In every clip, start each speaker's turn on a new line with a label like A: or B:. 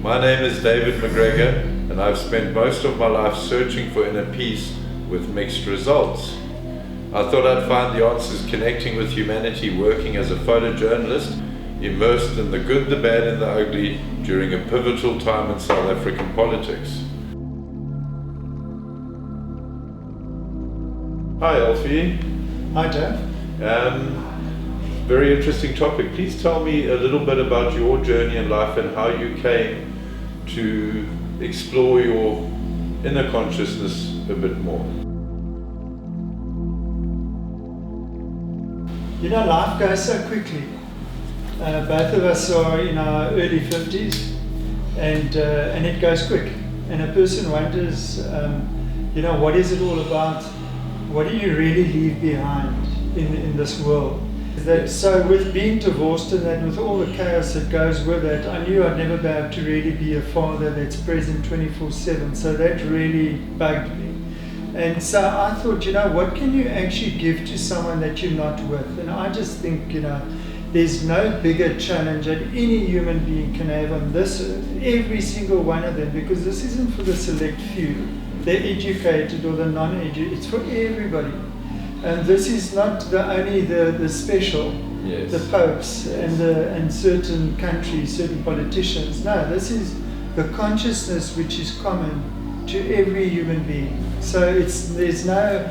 A: My name is David McGregor, and I've spent most of my life searching for inner peace with mixed results. I thought I'd find the answers connecting with humanity working as a photojournalist, immersed in the good, the bad and the ugly during a pivotal time in South African politics. Hi Alfie.
B: Hi Jeff.
A: Very interesting topic. Please tell me a little bit about your journey in life and how you came to explore your inner consciousness a bit more.
B: You know, life goes so quickly. Both of us are in our early 50s, and it goes quick. And a person wonders, what is it all about? What do you really leave behind in this world? So with being divorced and that, with all the chaos that goes with it, I knew I'd never be able to really be a father that's present 24/7. So that really bugged me. And so I thought, what can you actually give to someone that you're not with? And I just think, there's no bigger challenge that any human being can have on this earth, every single one of them, because this isn't for the select few, the educated or the non-educated, it's for everybody. And this is not only the special,
A: yes,
B: the popes and certain countries, certain politicians. No, this is the consciousness which is common to every human being. So there's no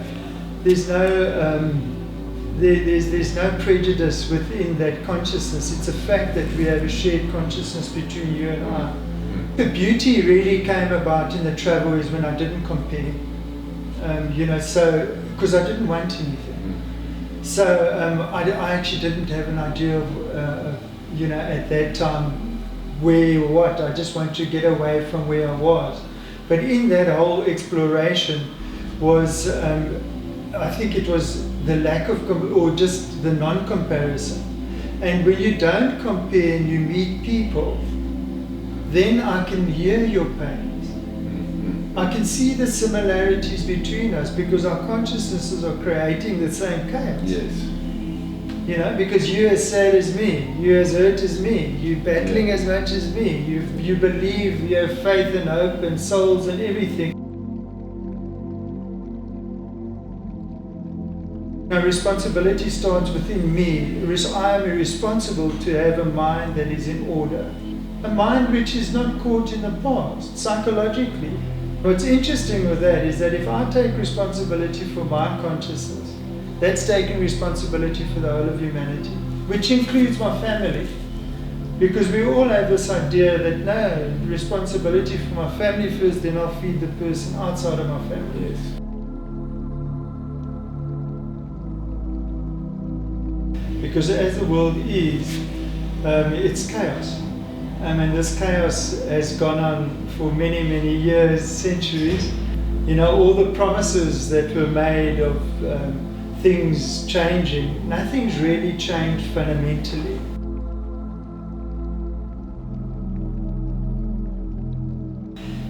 B: prejudice within that consciousness. It's a fact that we have a shared consciousness between you and I. The beauty really came about in the travel is when I didn't compare. Because I didn't want anything. So I actually didn't have an idea of, at that time, where or what. I just wanted to get away from where I was. But in that whole exploration was, I think it was the lack of, or just the non-comparison. And when you don't compare and you meet people, then I can hear your pains. I can see the similarities between us because our consciousnesses are creating the same chaos.
A: Yes.
B: Because you're as sad as me, you're as hurt as me, you're battling as much as me, you believe, you have faith and hope and souls and everything. Now, responsibility starts within me. I am responsible to have a mind that is in order. A mind which is not caught in the past, psychologically. What's interesting with that is that if I take responsibility for my consciousness, that's taking responsibility for the whole of humanity, which includes my family. Because we all have this idea that, no, responsibility for my family first, then I'll feed the person outside of my family.
A: Yes.
B: Because as the world is, it's chaos. And this chaos has gone on for many, many years, centuries. All the promises that were made of things changing, nothing's really changed fundamentally.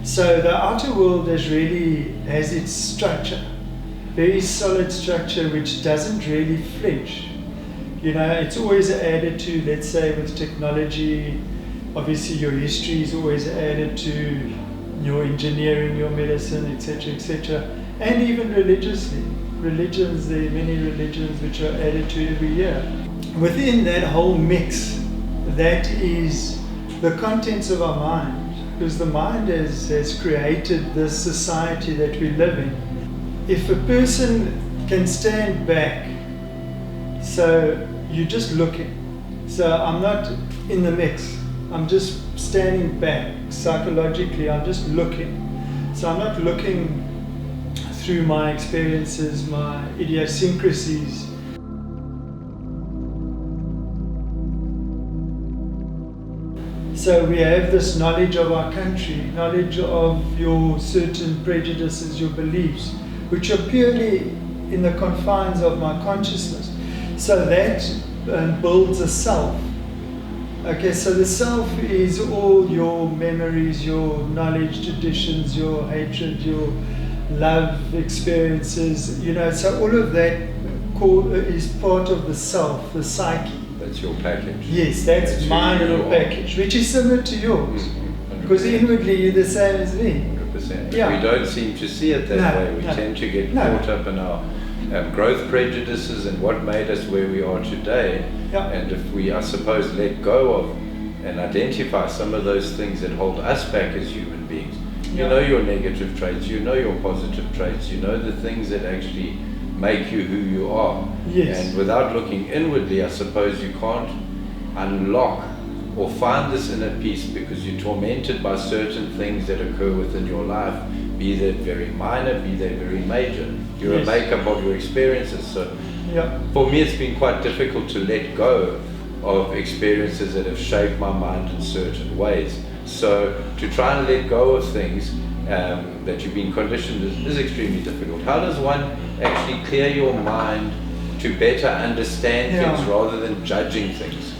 B: So the outer world has its structure, very solid structure which doesn't really flinch. It's always added to, let's say with technology, obviously your history is always added to your engineering, your medicine, etc., etc. And even religiously. Religions, there are many religions which are added to every year. Within that whole mix, that is the contents of our mind. Because the mind has created this society that we live in. If a person can stand back, so you're just looking. So I'm not in the mix. I'm just standing back psychologically, I'm just looking. So I'm not looking through my experiences, my idiosyncrasies. So we have this knowledge of our country, knowledge of your certain prejudices, your beliefs, which are purely in the confines of my consciousness. So that builds a self. Okay, so the self is all your memories, your knowledge, traditions, your hatred, your love experiences, so all of that is part of the self, the psyche.
A: That's your package.
B: Yes, that's my little package, which is similar to yours.
A: 100%.
B: Because inwardly you're the same as me.
A: 100%.
B: Yeah.
A: We don't seem to see it that way. We tend to get caught up in our growth prejudices and what made us where we are today.
B: Yeah.
A: And if we, I suppose, let go of and identify some of those things that hold us back as human beings. You know your negative traits, you know your positive traits, you know the things that actually make you who you are.
B: Yes.
A: And without looking inwardly, I suppose you can't unlock or find this inner peace because you're tormented by certain things that occur within your life, be they very minor, be they very major. You're a makeup of your experiences. So for me, it's been quite difficult to let go of experiences that have shaped my mind in certain ways. So to try and let go of things that you've been conditioned is extremely difficult. How does one actually clear your mind to better understand things rather than judging things?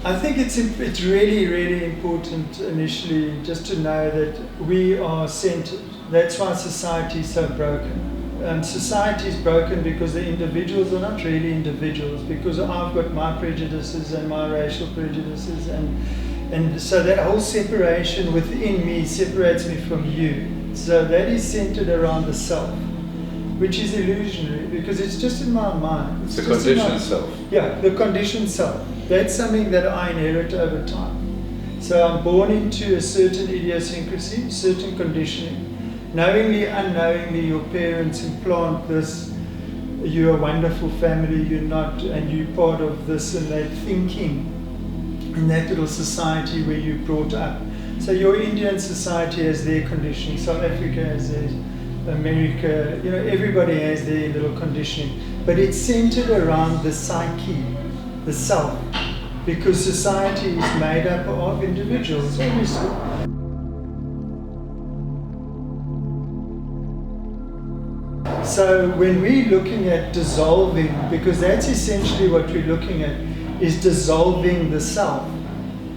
B: I think it's really, really important initially just to know that we are centered. That's why society is so broken. Society is broken because the individuals are not really individuals, because I've got my prejudices and my racial prejudices, and so that whole separation within me separates me from you. So that is centered around the self, which is illusionary because it's just in my mind.
A: It's the conditioned self.
B: Yeah, the conditioned self. That's something that I inherit over time. So I'm born into a certain idiosyncrasy, certain conditioning. Knowingly, unknowingly, your parents implant this, you're a wonderful family, you're not, and you're part of this and that thinking in that little society where you're brought up. So your Indian society has their conditioning, South Africa has theirs, America, you know, everybody has their little conditioning. But it's centered around the psyche, the self, because society is made up of individuals, obviously. So when we're looking at dissolving, because that's essentially what we're looking at, is dissolving the self.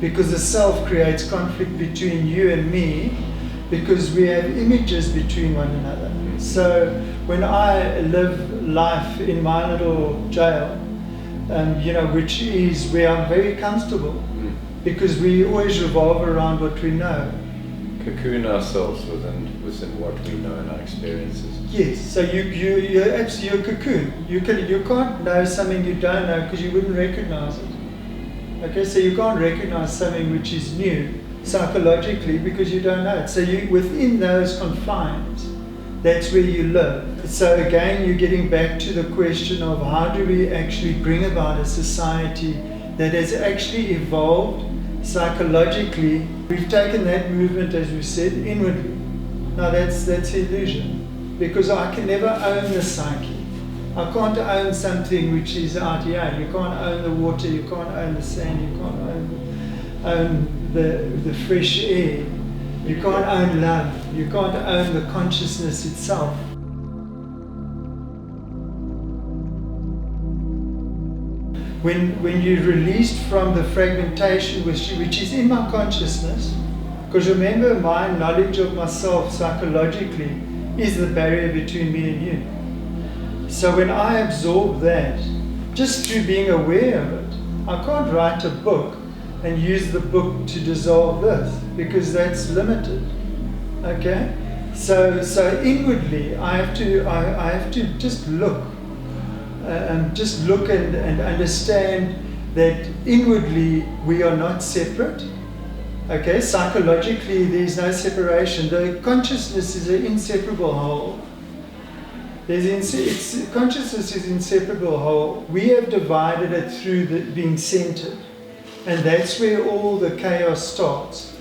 B: Because the self creates conflict between you and me, because we have images between one another. So when I live life in my little jail, you know, which is where I'm very comfortable, because we always revolve around what we know.
A: Cocoon ourselves within what we know in our experiences.
B: Yes, so you're a cocoon. You can't know something you don't know because you wouldn't recognize it. Okay, so you can't recognize something which is new psychologically because you don't know it. So you within those confines, that's where you live. So again, you're getting back to the question of how do we actually bring about a society that has actually evolved psychologically. We've taken that movement, as we said, inwardly. Now that's illusion, because I can never own the psyche. I can't own something which is out here. You can't own the water, you can't own the sand, you can't own the fresh air. You can't own love. You can't own the consciousness itself. When you're released from the fragmentation which is in my consciousness, because remember, my knowledge of myself psychologically is the barrier between me and you. So when I absorb that, just through being aware of it, I can't write a book and use the book to dissolve this, because that's limited. Okay? So inwardly, I have to just look. And just look and understand that inwardly we are not separate. Okay, psychologically there's no separation. The consciousness is an inseparable whole. Consciousness is inseparable whole. We have divided it through being centered, and that's where all the chaos starts.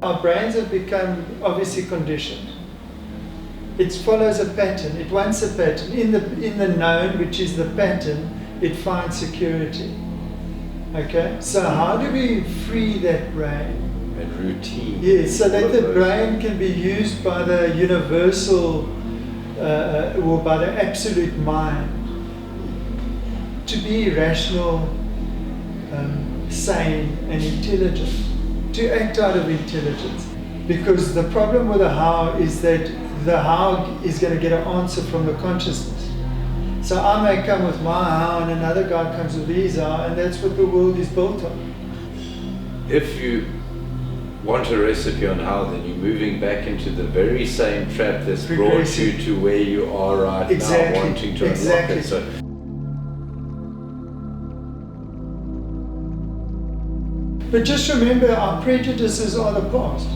B: Our brains have become obviously conditioned. It follows a pattern. It wants a pattern. In the known, which is the pattern, it finds security. Okay? So how do we free that brain?
A: And routine.
B: Yes, so that the brain can be used by the universal or by the absolute mind to be rational, sane and intelligent. To act out of intelligence. Because the problem with the how is that the how is going to get an answer from the consciousness. So I may come with my how and another guy comes with his how, and that's what the world is built on.
A: If you want a recipe on how, then you're moving back into the very same trap that's brought you to where you are right now, wanting to unlock it. So,
B: but just remember, our prejudices are the past.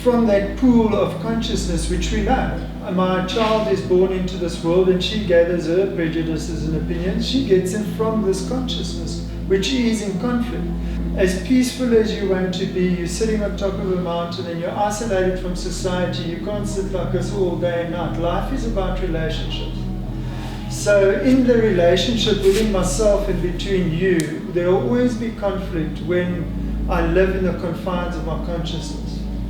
B: From that pool of consciousness which we know. My child is born into this world and she gathers her prejudices and opinions. She gets them from this consciousness, which is in conflict. As peaceful as you want to be, you're sitting on top of a mountain and you're isolated from society. You can't sit like this all day and night. Life is about relationships. So in the relationship within myself and between you, there will always be conflict when I live in the confines of my consciousness.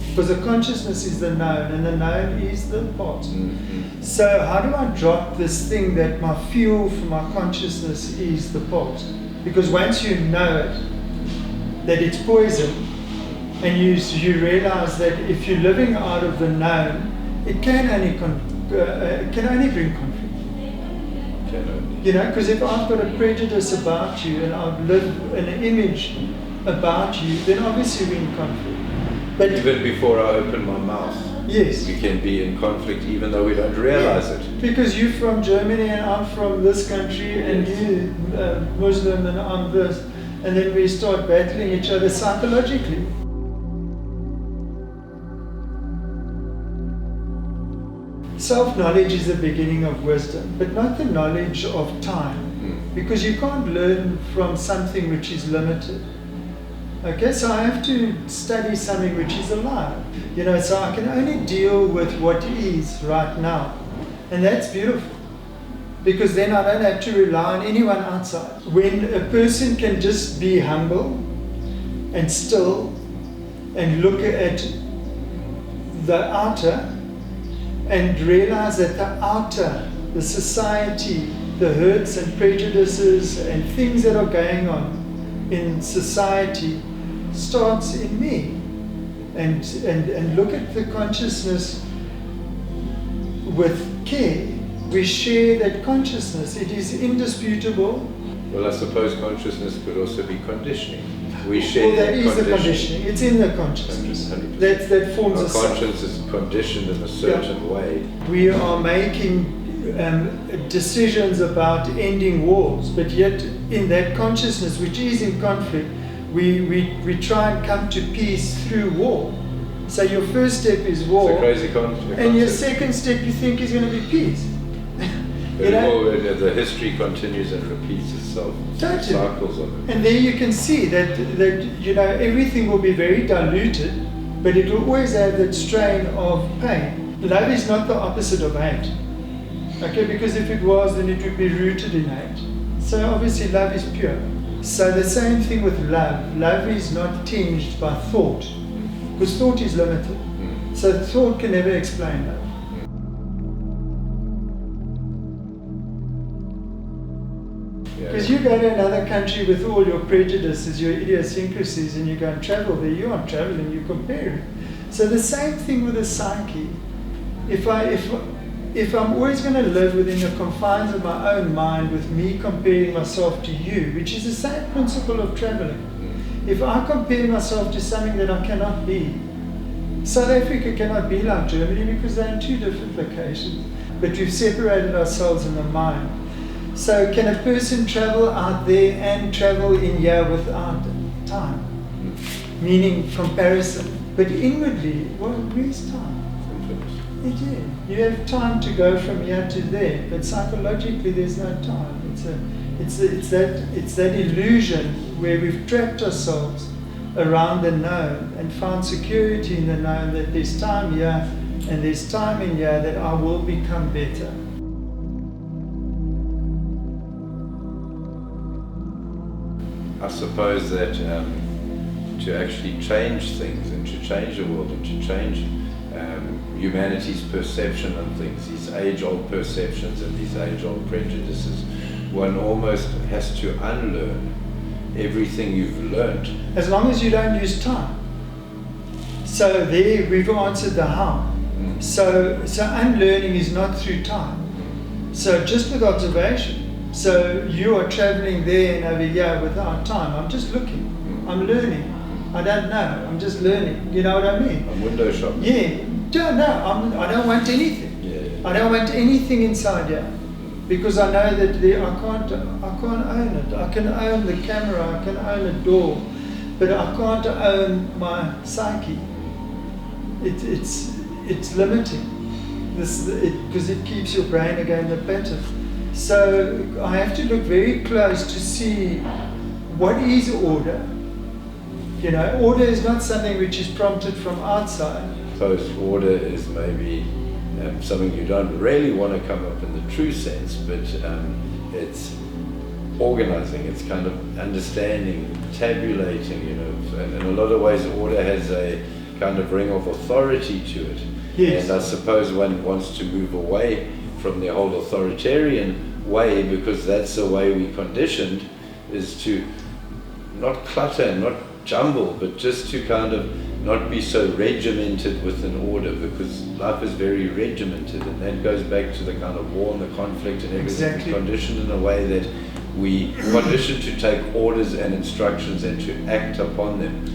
B: Because the consciousness is the known, and the known is the past.
A: mm-hmm.
B: So how do I drop this thing that my fuel for my consciousness is the past? Because once you know it, that it's poison, and you realize that if you're living out of the known, it can only bring conflict. You know, because if I've got a prejudice about you and I've lived an image about you, then obviously we're in conflict. But
A: even before I open my mouth,
B: yes,
A: we can be in conflict even though we don't realize it.
B: Because you're from Germany and I'm from this country,
A: yes,
B: and you Muslim and I'm this, and then we start battling each other psychologically. Self-knowledge is the beginning of wisdom, but not the knowledge of time, because you can't learn from something which is limited. Okay, so I have to study something which is alive. You know, so I can only deal with what is right now. And that's beautiful. Because then I don't have to rely on anyone outside. When a person can just be humble and still and look at the outer and realize that the outer, the society, the hurts and prejudices and things that are going on in society starts in me, and look at the consciousness with care. We share that consciousness. It is indisputable.
A: Well, I suppose consciousness could also be conditioning. We share
B: that is the conditioning. It's in the consciousness.
A: 100%.
B: That forms
A: Our
B: a
A: conscience is conditioned in a certain way.
B: We are making decisions about ending wars, but yet in that consciousness which is in conflict, we try and come to peace through war. So your first step is war,
A: it's a crazy concept.
B: And your second step you think is going to be peace.
A: You know? The history continues and repeats itself.
B: Totally.
A: Cycles of it.
B: And there you can see that you know, everything will be very diluted, but it will always have that strain of pain. Love is not the opposite of hate. Okay, because if it was, then it would be rooted in hate. So obviously love is pure. So the same thing with love. Love is not tinged by thought, because thought is limited. So thought can never explain love. Because you go to another country with all your prejudices, your idiosyncrasies, and you go and travel there, you aren't traveling, you're comparing. So the same thing with the psyche. If I'm always going to live within the confines of my own mind with me comparing myself to you, which is the same principle of traveling. If I compare myself to something that I cannot be, South Africa cannot be like Germany because they're in two different locations. But we've separated ourselves in the mind. So can a person travel out there and travel in here without time? Meaning comparison. But inwardly, well, where's time? You have time to go from here to there, but psychologically there's no time. It's that illusion where we've trapped ourselves around the known and found security in the known, that there's time here and there's time in here that I will become better.
A: I suppose that to actually change things and to change the world and to change humanity's perception on things, these age-old perceptions and these age-old prejudices, one almost has to unlearn everything you've learned.
B: As long as you don't use time. So there we've answered the how. So unlearning is not through time. So just with observation. So you are traveling there and over here without time. I'm just looking. I'm learning. I don't know. I'm just learning. You know what I mean?
A: I'm window shopping.
B: Yeah. I don't want anything.
A: Yeah.
B: I don't want anything inside here. Because I know that I can't own it. I can own the camera, I can own a door, but I can't own my psyche. It's limiting. Because it keeps your brain again the pattern. So I have to look very close to see what is order. You know, order is not something which is prompted from outside.
A: So order is maybe something you don't really want to come up in the true sense, but it's organizing, it's kind of understanding, tabulating, you know, and in a lot of ways order has a kind of ring of authority to it.
B: Yes.
A: And I suppose one wants to move away from the whole authoritarian way, because that's the way we conditioned, is to not clutter and not jumble, but just to kind of not be so regimented with an order, because life is very regimented, and that goes back to the kind of war and the conflict and everything.
B: Exactly.
A: Conditioned in a way that we conditioned to take orders and instructions and to act upon them.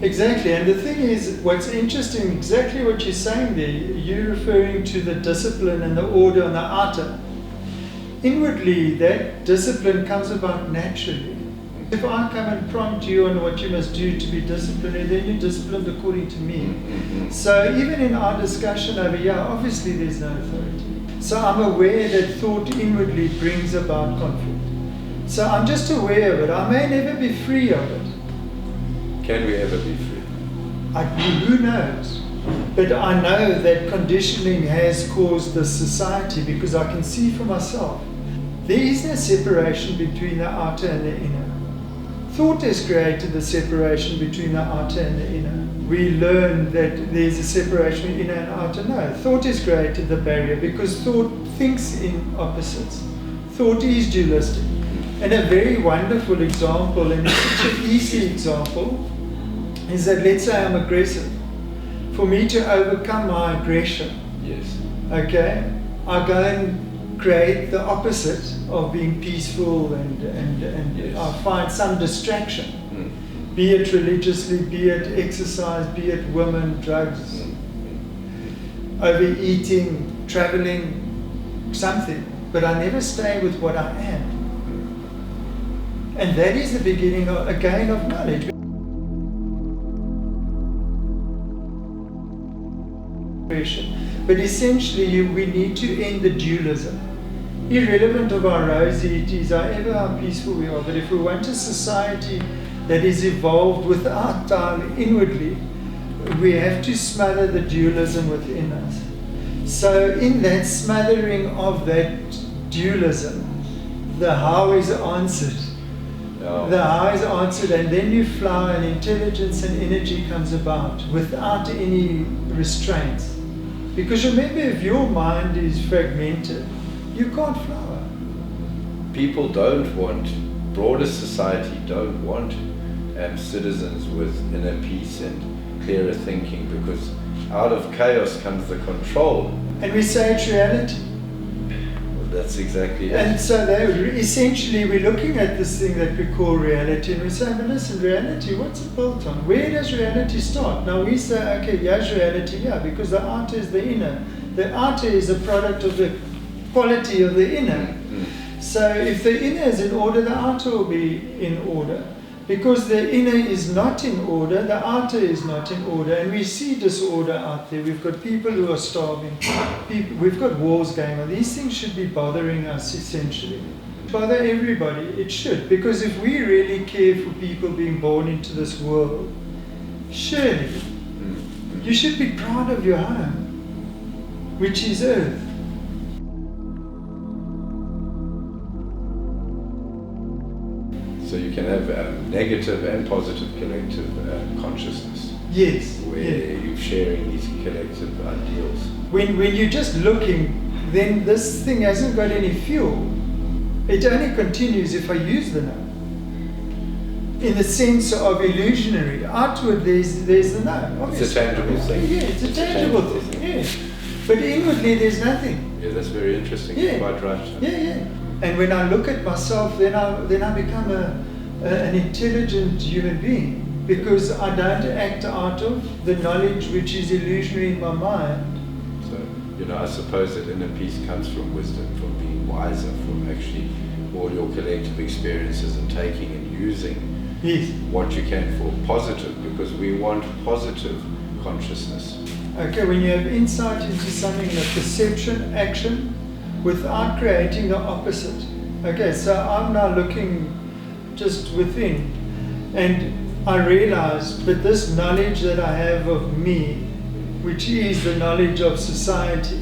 B: Exactly, and the thing is, what's interesting, exactly what you're saying there, you're referring to the discipline and the order on the outer. Inwardly, that discipline comes about naturally. If I come and prompt you on what you must do to be disciplined, then you're disciplined according to me.
A: Mm-hmm.
B: So even in our discussion over here, obviously there's no authority. So I'm aware that thought inwardly brings about conflict. So I'm just aware of it. I may never be free of it.
A: Can we ever be free?
B: Who knows? But I know that conditioning has caused this society, because I can see for myself. There is no separation between the outer and the inner. Thought has created the separation between the outer and the inner. We learn that there's a separation between inner and outer. No, thought has created the barrier, because thought thinks in opposites. Thought is dualistic. And a very wonderful example, and it's such an easy example, is that let's say I'm aggressive. For me to overcome my aggression,
A: Yes.
B: okay, I go and create the opposite of being peaceful, and
A: Yes.
B: I find some distraction,
A: Mm.
B: be it religiously, be it exercise, be it women, drugs, overeating, traveling, something, but I never stay with what I am. And that is the beginning of, again, of knowledge. But essentially, we need to end the dualism. Irrelevant of our rosities, however how peaceful we are, but if we want a society that is evolved without time inwardly, we have to smother the dualism within us. So in that smothering of that dualism, the how is answered.
A: Oh.
B: The how is answered, and then you flower, and intelligence and energy comes about without any restraints. Because remember, if your mind is fragmented, you can't flower.
A: People don't want, broader society don't want citizens with inner peace and clearer thinking, because out of chaos comes the control.
B: And we say it's reality.
A: Well, that's exactly it.
B: And so essentially we're looking at this thing that we call reality, and we say, but listen, reality, what's it built on? Where does reality start? Now we say, okay, here's reality, yeah, because the outer is the inner. The outer is a product of the quality of the inner.
A: Mm.
B: So if the inner is in order, the outer will be in order. Because the inner is not in order, the outer is not in order, and we see disorder out there. We've got people who are starving, we've got wars going on. These things should be bothering us essentially. Bother everybody, it should, because if we really care for people being born into this world, surely you should be proud of your home, which is earth.
A: So you can have negative and positive collective consciousness.
B: Yes.
A: Where
B: Yeah.
A: you're sharing these collective ideals.
B: When you're just looking, then this thing hasn't got any fuel. It only continues if I use the now. in the sense of illusionary. Outward, there's the no. Obviously.
A: It's a tangible thing.
B: Yeah, it's a tangible thing. Yeah, but inwardly, there's nothing.
A: Yeah, that's very interesting.
B: Yeah.
A: You're quite right.
B: Yeah. And when I look at myself, then I become an intelligent human being, because I don't act out of the knowledge which is illusionary in my mind.
A: So, I suppose that inner peace comes from wisdom, from being wiser, from actually all your collective experiences and taking and using what you can for positive, because we want positive consciousness.
B: Okay, when you have insight into something, a perception, action, without creating the opposite. Okay, so I'm now looking just within, and I realize, but this knowledge that I have of me, which is the knowledge of society,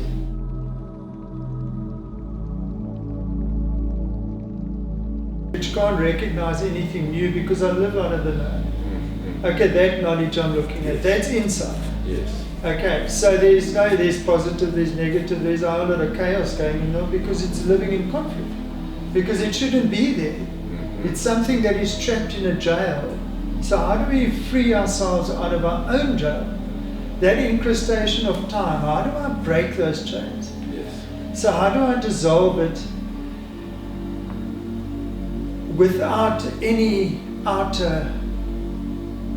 B: which can't recognize anything new because I live out of the known. Okay, that knowledge I'm looking at, that's insight.
A: Yes.
B: Okay, so there's positive, there's negative, there's a whole lot of chaos going on because it's living in conflict. Because it shouldn't be there. It's something that is trapped in a jail. So how do we free ourselves out of our own jail? That incrustation of time, how do I break those chains?
A: Yes.
B: So how do I dissolve it without any outer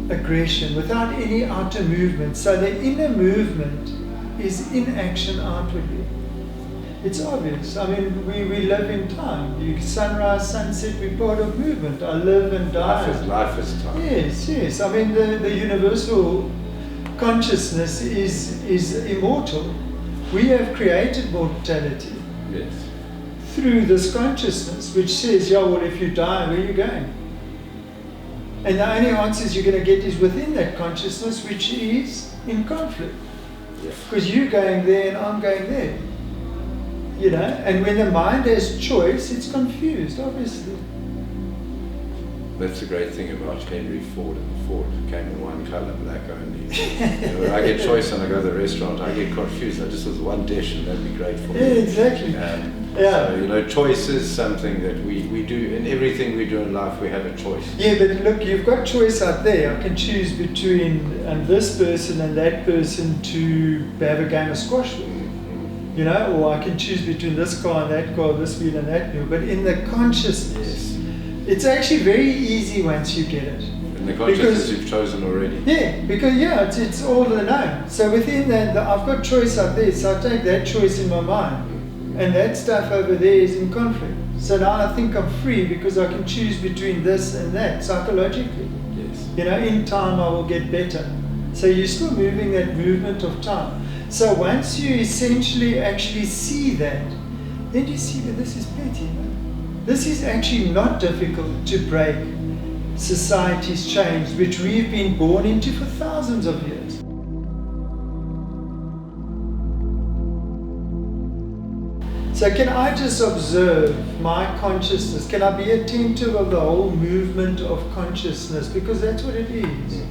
B: aggression, without any outer movement? So the inner movement is inaction outwardly. It's obvious. I mean, we live in time. Sunrise, sunset, we're part of movement. I live and die.
A: Life is time.
B: Yes. I mean, the universal consciousness is immortal. We have created mortality.
A: Yes.
B: Through this consciousness, which says, yeah, well, if you die, where are you going? And the only answers you're going to get is within that consciousness, which is in conflict. Because you're going there and I'm going there. And when the mind has choice, it's confused, obviously.
A: That's the great thing about Henry Ford and the Ford. It came in one color, black only. When I get choice and I go to the restaurant, I get confused. I just was one dish and that'd be great for me.
B: Yeah, exactly.
A: So, choice is something that we do. In everything we do in life, we have a choice.
B: Yeah, but look, you've got choice out there. I can choose between this person and that person to have a game of squash with. Or I can choose between this car and that car, this wheel and that wheel. But in the consciousness, it's actually very easy once you get it.
A: In the consciousness you've chosen already.
B: Yeah, because it's all the known. So within that, I've got choice out there. So I take that choice in my mind, and that stuff over there is in conflict. So now I think I'm free because I can choose between this and that psychologically.
A: Yes.
B: In time I will get better. So you're still moving that movement of time. So once you essentially actually see that, then you see that this is plenty. This is actually not difficult to break society's chains, which we've been born into for thousands of years. So can I just observe my consciousness? Can I be attentive of the whole movement of consciousness? Because that's what it is.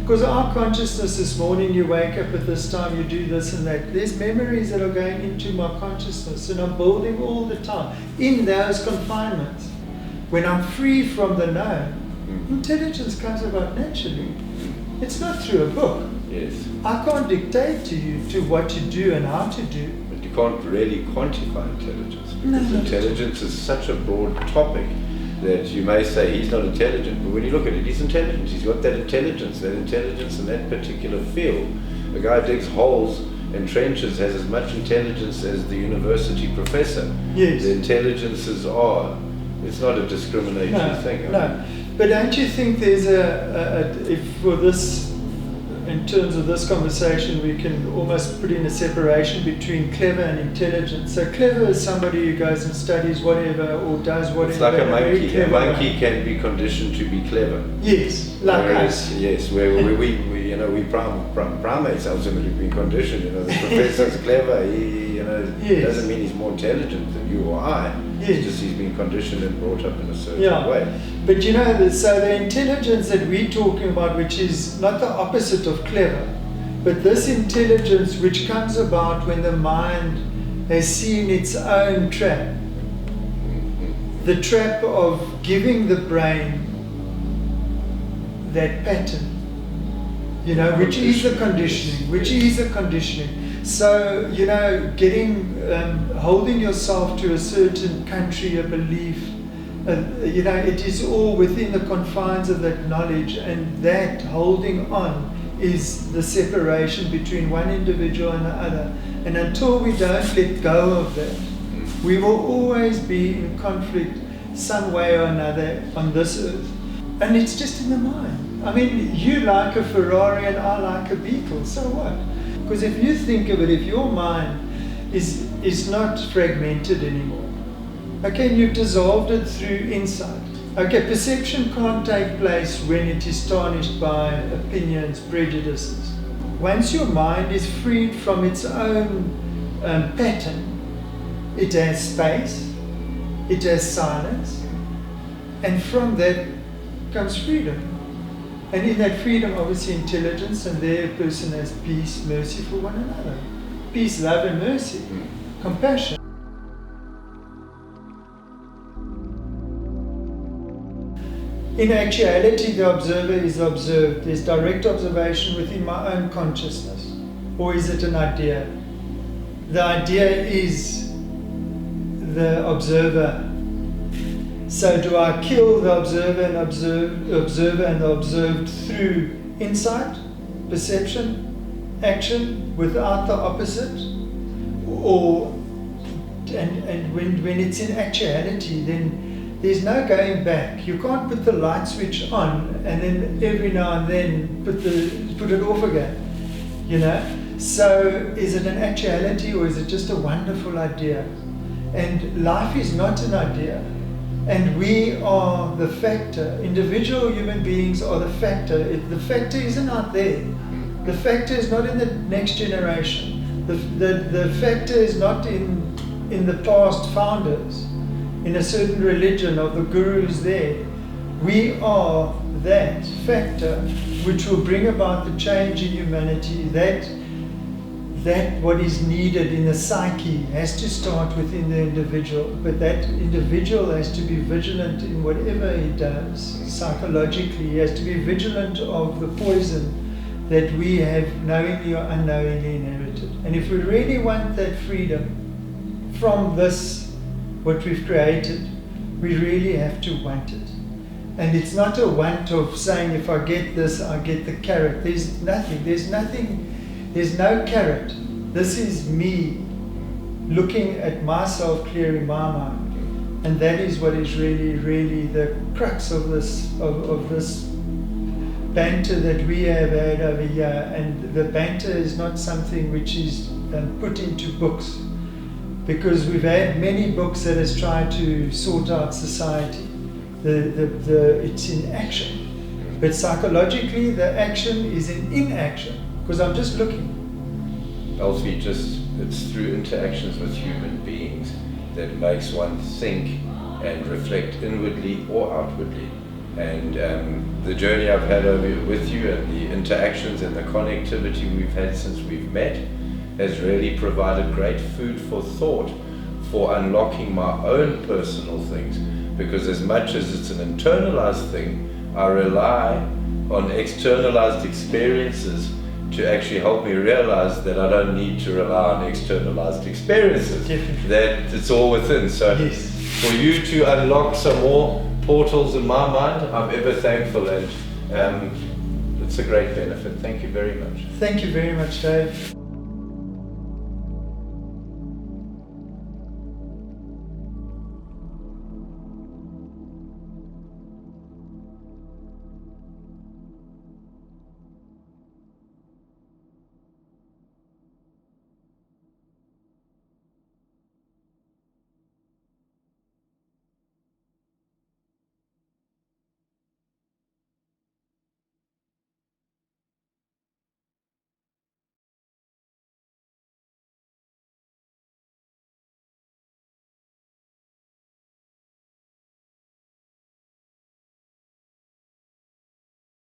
B: Because our consciousness, this morning you wake up at this time, you do this and that. There's memories that are going into my consciousness and I'm building all the time in those confinements. When I'm free from the known, intelligence comes about naturally. It's not through a book.
A: Yes.
B: I can't dictate to you to what to do and how to do.
A: But you can't really quantify intelligence, because intelligence is such a broad topic that you may say he's not intelligent, but when you look at it, he's intelligent. He's got that intelligence in that particular field. A guy digs holes and trenches has as much intelligence as the university professor.
B: Yes.
A: The intelligences are. It's not a discriminatory thing.
B: No. But don't you think there's if for this, in terms of this conversation, we can almost put in a separation between clever and intelligent. So clever is somebody who goes and studies whatever or does whatever.
A: It's like a monkey. A monkey can be conditioned to be clever.
B: Yes, like us.
A: Yes, where we primates ultimately being conditioned. The professor's clever. He doesn't mean he's more intelligent than you or I.
B: Yes.
A: It's just he's been conditioned and brought up in a certain way.
B: But so the intelligence that we're talking about, which is not the opposite of clever, but this intelligence which comes about when the mind has seen its own trap, the trap of giving the brain that pattern. You know, which is the conditioning. So, you know, holding yourself to a certain country, a belief, you know, it is all within the confines of that knowledge, and that holding on is the separation between one individual and the other. And until we don't let go of that, we will always be in conflict some way or another on this earth. And it's just in the mind. I mean, you like a Ferrari and I like a Beetle, so what? Because if you think of it, if your mind is not fragmented anymore, okay, you've dissolved it through insight. Okay, perception can't take place when it is tarnished by opinions, prejudices. Once your mind is freed from its own pattern, it has space, it has silence, and from that comes freedom. And in that freedom, obviously, intelligence, and there a person has peace, mercy for one another. Peace, love, and mercy, compassion. In actuality, the observer is observed. There's direct observation within my own consciousness. Or is it an idea? The idea is the observer. So do I kill the observer and observer and the observed through insight, perception, action, without the opposite? Or, and when it's in actuality, then there's no going back. You can't put the light switch on and then every now and then put it off again, you know? So is it an actuality or is it just a wonderful idea? And life is not an idea. And we are the factor. Individual human beings are the factor. The factor isn't out there. The factor is not in the next generation. The factor is not in the past founders, in a certain religion of the gurus there. We are that factor which will bring about the change in humanity. That what is needed in the psyche has to start within the individual, but that individual has to be vigilant in whatever he does. Psychologically, he has to be vigilant of the poison that we have knowingly or unknowingly inherited. And if we really want that freedom from this, what we've created, we really have to want it. And it's not a want of saying, if I get this, I get the carrot. There's no carrot. This is me looking at myself, clearing my mind. And that is what is really, really the crux of this banter that we have had over here. And the banter is not something which is put into books, because we've had many books that has tried to sort out society. It's in action. But psychologically, the action is in inaction. Because I'm just looking.
A: Elsie, it's through interactions with human beings that makes one think and reflect inwardly or outwardly. And the journey I've had with you and the interactions and the connectivity we've had since we've met has really provided great food for thought for unlocking my own personal things. Because as much as it's an internalized thing, I rely on externalized experiences to actually help me realize that I don't need to rely on externalized experiences.
B: Definitely.
A: That it's all within. So
B: yes.
A: For you to unlock some more portals in my mind, I'm ever thankful, and it's a great benefit. Thank you very much.
B: Thank you very much, Dave.